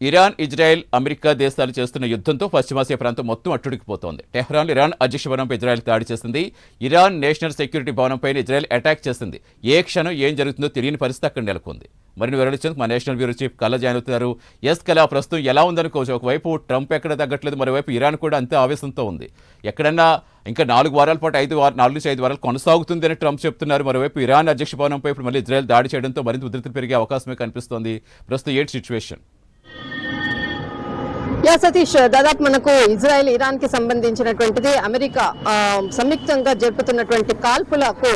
Iran, Israel, America దేశాలు చేస్తున్న యుద్ధంతో పశ్చిమాసియా ప్రాంతం మొత్తం అట్టుడికిపోతోంది. టెహ్రాన్ ఇరాన్ అధ్యక్ష భవనంపై ఇజ్రాయెల్ దాడి చేసింది. ఇరాన్ నేషనల్ సెక్యూరిటీ భవనంపై ఇజ్రాయెల్ అటాక్ చేసింది. ఏ క్షణం ఏం జరుగుతుందో తెలియని పరిస్థితి అక్కడ నెలకొంది. మరిన్ని వివరించేందుకు మా నేషనల్ బ్యూరో చీఫ్ కళ జాయిన్ అవుతున్నారు. కళ, ప్రస్తుతం ఎలా ఉందనుకోవచ్చు? ఒకవైపు ట్రంప్ ఎక్కడ తగ్గట్లేదు, మరోవైపు ఇరాన్ కూడా అంతే ఆవేశంతో ఉంది. ఎక్కడన్నా ఇంకా 4 వారాల పాటు 4 నుంచి 5 వారాలు కొనసాగుతుంది అని ట్రంప్ చెప్తున్నారు. మరోవైపు ఇరాన్ అధ్యక్ష భవనంపై ఇప్పుడు మళ్ళీ ఇజ్రాయెల్ దాడి చేయడంతో మరింత ఉధృతి పెరిగే అవకాశమే కనిపిస్తోంది. ప్రస్తుతం ఏంటి సిచ్యువేషన్? సతీష్, దాదాపు మనకు ఇజ్రాయెల్ ఇరాన్ కి సంబంధించినటువంటిది అమెరికా సంయుక్తంగా జరుపుతున్నటువంటి కాల్పులకు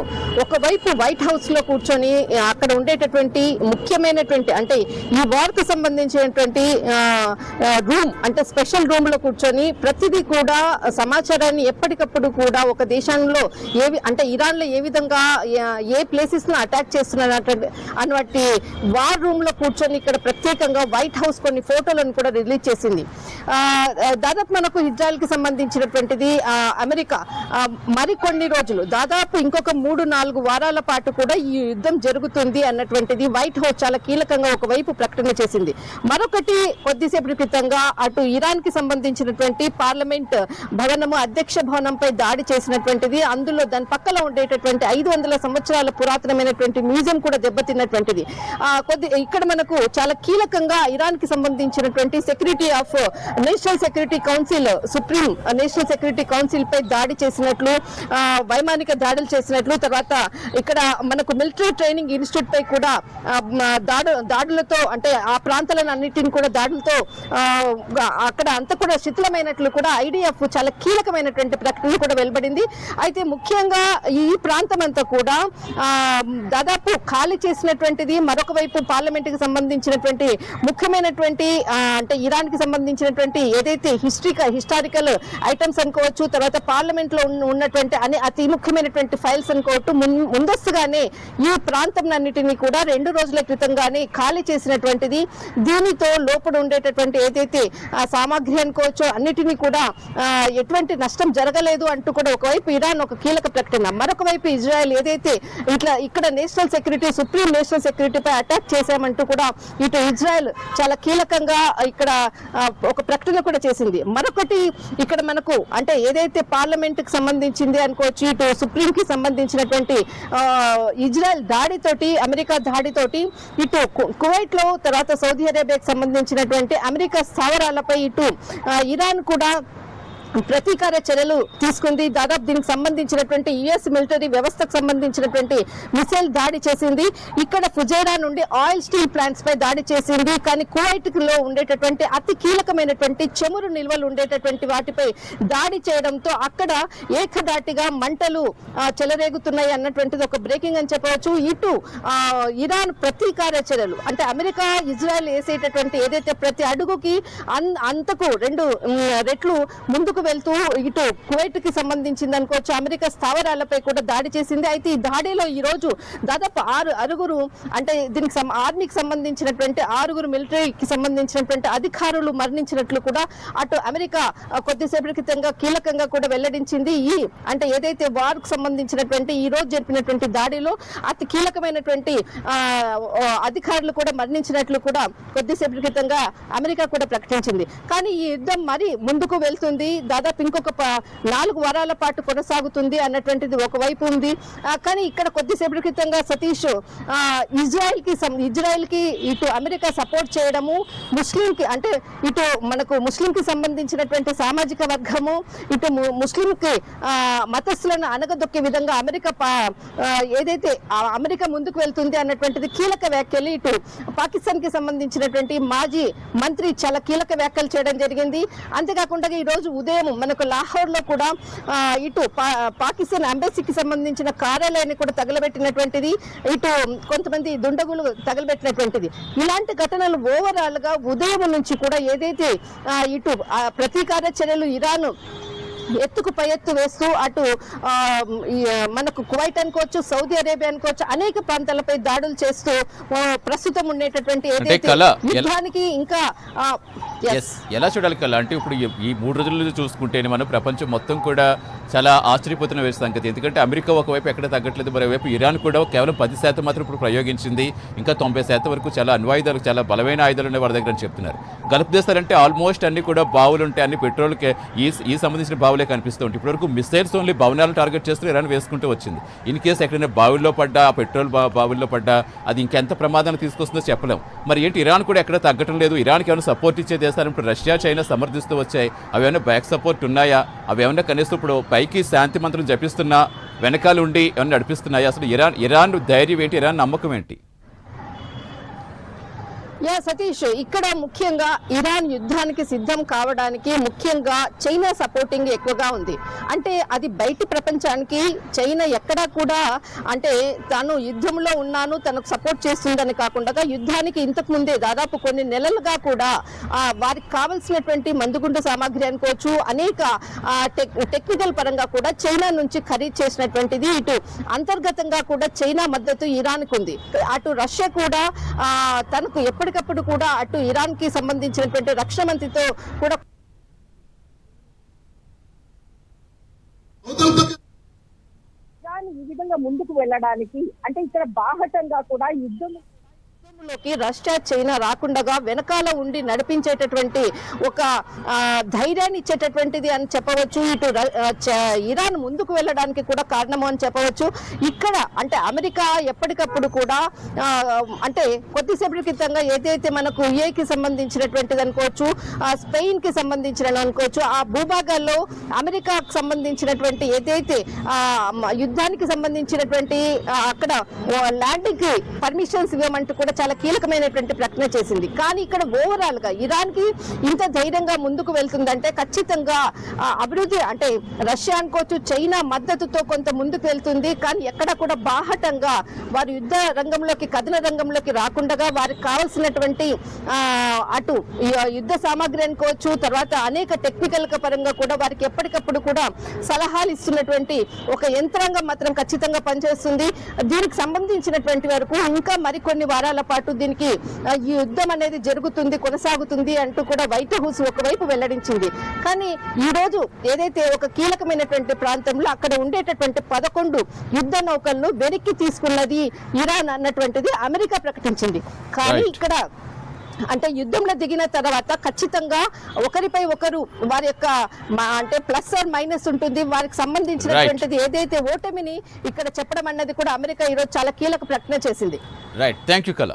ఒకవైపు వైట్ హౌస్ లో కూర్చొని అక్కడ ఉండేటటువంటి ముఖ్యమైనటువంటి అంటే ఈ వార్ కు సంబంధించినటువంటి రూమ్ అంటే స్పెషల్ రూమ్ లో కూర్చొని ప్రతిదీ కూడా సమాచారాన్ని ఎప్పటికప్పుడు కూడా ఒక దేశంలో అంటే ఇరాన్ లో ఏ విధంగా ఏ ప్లేసెస్ ను అటాక్ చేస్తున్నారు అన్నటువంటి వార్ రూమ్ లో కూర్చొని ఇక్కడ ప్రత్యేకంగా వైట్ హౌస్ కొన్ని ఫోటోలను కూడా రిలీజ్ చేసింది. దాదాపు మనకు ఇజ్రాయెల్ కి సంబంధించినటువంటిది అమెరికా మరికొన్ని రోజులు దాదాపు ఇంకొక 3-4 వారాల పాటు కూడా ఈ యుద్ధం జరుగుతుంది అన్నటువంటిది వైట్ హౌస్ చాలా కీలకంగా ఒకవైపు ప్రకటన చేసింది. మరొకటి కొద్దిసేపటి క్రితంగా అటు ఇరాన్ కి సంబంధించినటువంటి పార్లమెంట్ భవనము అధ్యక్ష భవనంపై దాడి చేసినటువంటిది, అందులో దాని పక్కన ఉండేటటువంటి 500 సంవత్సరాల పురాతనమైనటువంటి మ్యూజియం కూడా దెబ్బతిన్నటువంటిది. ఇక్కడ మనకు చాలా కీలకంగా ఇరాన్ కి సంబంధించినటువంటి security of national security council, supreme national security council పై దాడి చేసినట్లు, వైమానిక దాడులు చేసినట్లు, తర్వాత ఇక్కడ మనకు మిలిటరీ ట్రైనింగ్ ఇన్స్టిట్యూట్ పై కూడా దాడులతో అంటే ఆ ప్రాంతాలను అన్నిటిని కూడా దాడులతో అక్కడ అంతా కూడా శిథిలమైనట్లు కూడా ఐడిఎఫ్ చాలా కీలకమైనటువంటి ప్రకటన కూడా వెలువడింది. అయితే ముఖ్యంగా ఈ ప్రాంతం అంతా కూడా దాదాపు ఖాళీ చేసినటువంటిది. మరొక వైపు పార్లమెంట్ కి సంబంధించినటువంటి ముఖ్యమైనటువంటి అంటే ఇరాన్ కి సంబంధించినటువంటి ఏదైతే హిస్టారికల్ ఐటమ్స్ అనుకోవచ్చు, తర్వాత పార్లమెంట్ లో ఉన్నటువంటి అతి ముఖ్యమైనటువంటి ఫైల్స్ అనుకోవచ్చు, ముందస్తుగానే ఈ ప్రాంతం అన్నిటినీ కూడా 2 రోజుల క్రితంగానే ఖాళీ చేసినటువంటిది. దీనితో లోపల ఉండేటటువంటి ఏదైతే సామాగ్రి అనుకోవచ్చు అన్నిటినీ కూడా ఎటువంటి నష్టం జరగలేదు అంటూ కూడా ఒకవైపు ఇరాన్ ఒక కీలక ప్రకటన, మరొక వైపు ఇజ్రాయెల్ ఏదైతే ఇక్కడ నేషనల్ సెక్యూరిటీ, సుప్రీం నేషనల్ సెక్యూరిటీపై అటాక్ చేశామంటూ కూడా ఇటు ఇజ్రాయెల్ చాలా కీలకంగా ఇక్కడ ఒక ప్రకటన కూడా చేసింది. మరొకటి ఇక్కడ మనకు అంటే ఏదైతే పార్లమెంట్ కి సంబంధించింది అనుకోవచ్చు, ఇటు సుప్రీం కి సంబంధించినటువంటి ఇజ్రాయెల్ దాడితోటి, అమెరికా దాడితోటి ఇటు కువైట్ లో తర్వాత సౌదీ అరేబియాకి సంబంధించినటువంటి అమెరికా స్థావరాలపై ఇటు ఇరాన్ కూడా ప్రతీకార చర్యలు తీసుకుంది. దాదాపు దీనికి సంబంధించినటువంటి యుఎస్ మిలిటరీ వ్యవస్థకు సంబంధించినటువంటి మిసైల్ దాడి చేసింది. ఇక్కడ ఫుజైరా నుండి ఆయిల్ స్టీల్ ప్లాంట్స్ పై దాడి చేసింది. కానీ కువైట్ లో ఉండేటటువంటి అతి కీలకమైనటువంటి చమురు నిల్వలు ఉండేటటువంటి వాటిపై దాడి చేయడంతో అక్కడ ఏకధాటిగా మంటలు చెలరేగుతున్నాయి అన్నటువంటిది ఒక బ్రేకింగ్ అని చెప్పవచ్చు. ఇటు ఇరాన్ ప్రతీకార చర్యలు అంటే అమెరికా ఇజ్రాయెల్ వేసేటటువంటి ఏదైతే ప్రతి అడుగుకి అంతకు 2 రెట్లు ముందుకు వెళ్తూ ఇటు కువైట్ కి సంబంధించింది అనుకోవచ్చు అమెరికా స్థావరాలపై కూడా దాడి చేసింది. అయితే ఈ దాడిలో ఈ రోజు దాదాపు 6 అంటే దీనికి ఆర్మీకి సంబంధించినటువంటి 6 మిలిటరీకి సంబంధించినటువంటి అధికారులు మరణించినట్లు కూడా అటు అమెరికా కొద్దిసేపటి క్రితంగా కీలకంగా కూడా వెల్లడించింది. అంటే ఏదైతే వార్ కు సంబంధించినటువంటి ఈ రోజు జరిపినటువంటి దాడిలో అతి కీలకమైనటువంటి అధికారులు కూడా మరణించినట్లు కూడా కొద్దిసేపటి క్రితంగా అమెరికా కూడా ప్రకటించింది. కానీ ఈ యుద్ధం మరి ముందుకు వెళ్తుంది, దాదాపు ఇంకొక 4 వారాల పాటు కొనసాగుతుంది అన్నటువంటిది ఒకవైపు ఉంది. కానీ ఇక్కడ కొద్దిసేపటి క్రితంగా సతీష్ ఇజ్రాయెల్ కి ఇటు అమెరికా సపోర్ట్ చేయడము, ముస్లిం కి అంటే ఇటు మనకు ముస్లిం కి సంబంధించినటువంటి సామాజిక వర్గము, ఇటు ముస్లిం కి మతస్థులను అనగదొక్కే విధంగా ఏదైతే అమెరికా ముందుకు వెళ్తుంది అన్నటువంటిది కీలక వ్యాఖ్యలు ఇటు పాకిస్తాన్ కి సంబంధించినటువంటి మాజీ మంత్రి చాలా కీలక వ్యాఖ్యలు చేయడం జరిగింది. అంతేకాకుండా ఈ రోజు ఉదయం మనకు లాహోర్ లో కూడా ఇటు పాకిస్తాన్ ఎంబసీకి సంబంధించిన కార్యాలయాన్ని కూడా తగలబెట్టినటువంటిది, ఇటు కొంతమంది దుండగులు తగలబెట్టినటువంటిది. ఇలాంటి ఘటనలు ఓవరాల్ గా ఉదయం నుంచి కూడా ఏదైతే ఇటు ప్రతీకార చర్యలు ఇరాన్ ఎత్తుకు పై ఎత్తు వేస్తూ అటు మనకు కువైట్ అనుకోవచ్చు, సౌదీ అరేబియా అనుకోవచ్చు, అనేక ప్రాంతాలపై దాడులు చేస్తూ ప్రస్తుతం ఉండేటటువంటి ఏదైతే యుద్ధానికి ఇంకా ఎలా చూడాలి కల్లా అంటే ఇప్పుడు ఈ 3 రోజులు చూసుకుంటేనే మనం ప్రపంచం మొత్తం కూడా చాలా ఆశ్చర్యపోతున్న సంగతి. ఎందుకంటే అమెరికా ఒకవైపు ఎక్కడ తగ్గట్లేదు, మరోవైపు ఇరాన్ కూడా కేవలం 10% మాత్రం ఇప్పుడు ప్రయోగించింది. ఇంకా 90% వరకు చాలా అణ్వాయుధాలు, చాలా బలమైన ఆయుధాలు ఉన్నాయి వాళ్ళ దగ్గర అని చెప్తున్నారు. గల్ఫ్ దేశాలంటే ఆల్మోస్ట్ అన్ని కూడా బావులు ఉంటాయి, అన్ని పెట్రోల్కే ఈ సంబంధించిన బావులే కనిపిస్తూ ఉంటాయి. ఇప్పటివరకు మిసైల్స్ ఓన్లీ భవనాలను టార్గెట్ చేస్తూ ఇరాన్ వేసుకుంటూ వచ్చింది. ఇన్ కేసు ఎక్కడైనా బావుల్లో పడ్డా, ఆ పెట్రోల్ బావుల్లో పడ్డా అది ఇంకెంత ప్రమాదాన్ని తీసుకొస్తుందో చెప్పలేం. మరి ఏంటి ఇరాన్ కూడా ఎక్కడ తగ్గటం లేదు? ఇరాన్కి ఏమైనా సపోర్ట్ ఇచ్చే దేశాలు ఇప్పుడు రష్యా, చైనా సమర్థిస్తూ వచ్చాయి. అవి ఏమైనా బ్యాక్ సపోర్ట్ ఉన్నాయా? అవి ఏమైనా కనీసం ఇప్పుడు పైకి శాంతి మంత్రం జపిస్తున్నా వెనకాల ఉండి ఏమైనా నడిపిస్తున్నాయా? అసలు ఇరాన్ ధైర్యం ఏంటి? ఇరాన్ నమ్మకం ఏంటి? సతీష్, ఇక్కడ ముఖ్యంగా ఇరాన్ యుద్ధానికి సిద్ధం కావడానికి ముఖ్యంగా చైనా సపోర్టింగ్ ఎక్కువగా ఉంది. అంటే అది బయటి ప్రపంచానికి చైనా ఎక్కడా కూడా అంటే తాను యుద్ధంలో ఉన్నాను, తనకు సపోర్ట్ చేస్తుందని కాకుండా యుద్ధానికి ఇంతకు ముందే దాదాపు కొన్ని నెలలుగా కూడా వారికి కావలసినటువంటి మందుగుండు సామాగ్రి అనుకోవచ్చు, అనేక టెక్నికల్ పరంగా కూడా చైనా నుంచి ఖరీదు చేసినటువంటిది. ఇటు అంతర్గతంగా కూడా చైనా మద్దతు ఇరాన్కు ఉంది. అటు రష్యా కూడా తనకు ఎప్పటికప్పుడు కూడా అటు ఇరాన్ కి సంబంధించినటువంటి రక్షణ మంత్రితో కూడా ఈ విధంగా ముందుకు వెళ్ళడానికి అంటే ఇక్కడ బాహటంగా కూడా యుద్ధంలోకి రష్యా, చైనా రాకుండా వెనకాల ఉండి నడిపించేటటువంటి ఒక ధైర్యాన్ని ఇచ్చేటటువంటిది అని చెప్పవచ్చు. ఇటు ఇరాన్ ముందుకు వెళ్ళడానికి కూడా కారణము అని చెప్పవచ్చు. ఇక్కడ అంటే అమెరికా ఎప్పటికప్పుడు కూడా అంటే కొద్దిసేపటి క్రితంగా ఏదైతే మనకు యుఏకి సంబంధించినటువంటిది అనుకోవచ్చు, స్పెయిన్ కి సంబంధించిన అనుకోవచ్చు, ఆ భూభాగాల్లో అమెరికాకు సంబంధించినటువంటి ఏదైతే యుద్ధానికి సంబంధించినటువంటి అక్కడ ల్యాండింగ్ కి పర్మిషన్స్ ఇవ్వమంటూ కూడా చాలా కీలకమైనటువంటి ప్రకటన చేసింది. కానీ ఇక్కడ ఓవరాల్ గా ఇరాన్ కి ఇంత ధైర్యంగా ముందుకు వెళ్తుందంటే ఖచ్చితంగా అభివృద్ధి అంటే రష్యా అనుకోవచ్చు, చైనా మద్దతుతో కొంత ముందుకు వెళ్తుంది. కానీ ఎక్కడ కూడా బాహటంగా వారు యుద్ధ రంగంలోకి, కథన రంగంలోకి రాకుండా వారికి కావాల్సినటువంటి అటు యుద్ధ సామాగ్రి అనుకోవచ్చు, తర్వాత అనేక టెక్నికల్ పరంగా కూడా వారికి ఎప్పటికప్పుడు కూడా సలహాలు ఇస్తున్నటువంటి ఒక యంత్రాంగం మాత్రం ఖచ్చితంగా పనిచేస్తుంది. దీనికి సంబంధించినటువంటి వరకు ఇంకా మరికొన్ని వారాల పాటు దీనికి ఈ యుద్ధం అనేది జరుగుతుంది, కొనసాగుతుంది అంటూ కూడా వైట్ హౌస్ ఒకవైపు వెల్లడించింది. కానీ ఈ రోజు ఏదైతే ఒక కీలకమైనటువంటి ప్రాంతంలో అక్కడ ఉండేటటువంటి 11 యుద్ధ నౌకలను వెనక్కి తీసుకున్నది ఇరాన్ అన్నటువంటిది అమెరికా ప్రకటించింది. కానీ ఇక్కడ అంటే యుద్ధంలో దిగిన తర్వాత ఖచ్చితంగా ఒకరిపై ఒకరు వారి యొక్క అంటే ప్లస్ ఆర్ మైనస్ ఉంటుంది. వారికి సంబంధించినటువంటిది ఏదైతే ఓటమిని ఇక్కడ చెప్పడం అన్నది కూడా అమెరికా ఈరోజు చాలా కీలక ప్రకటన చేసింది. రైట్, థ్యాంక్ యూ కళ.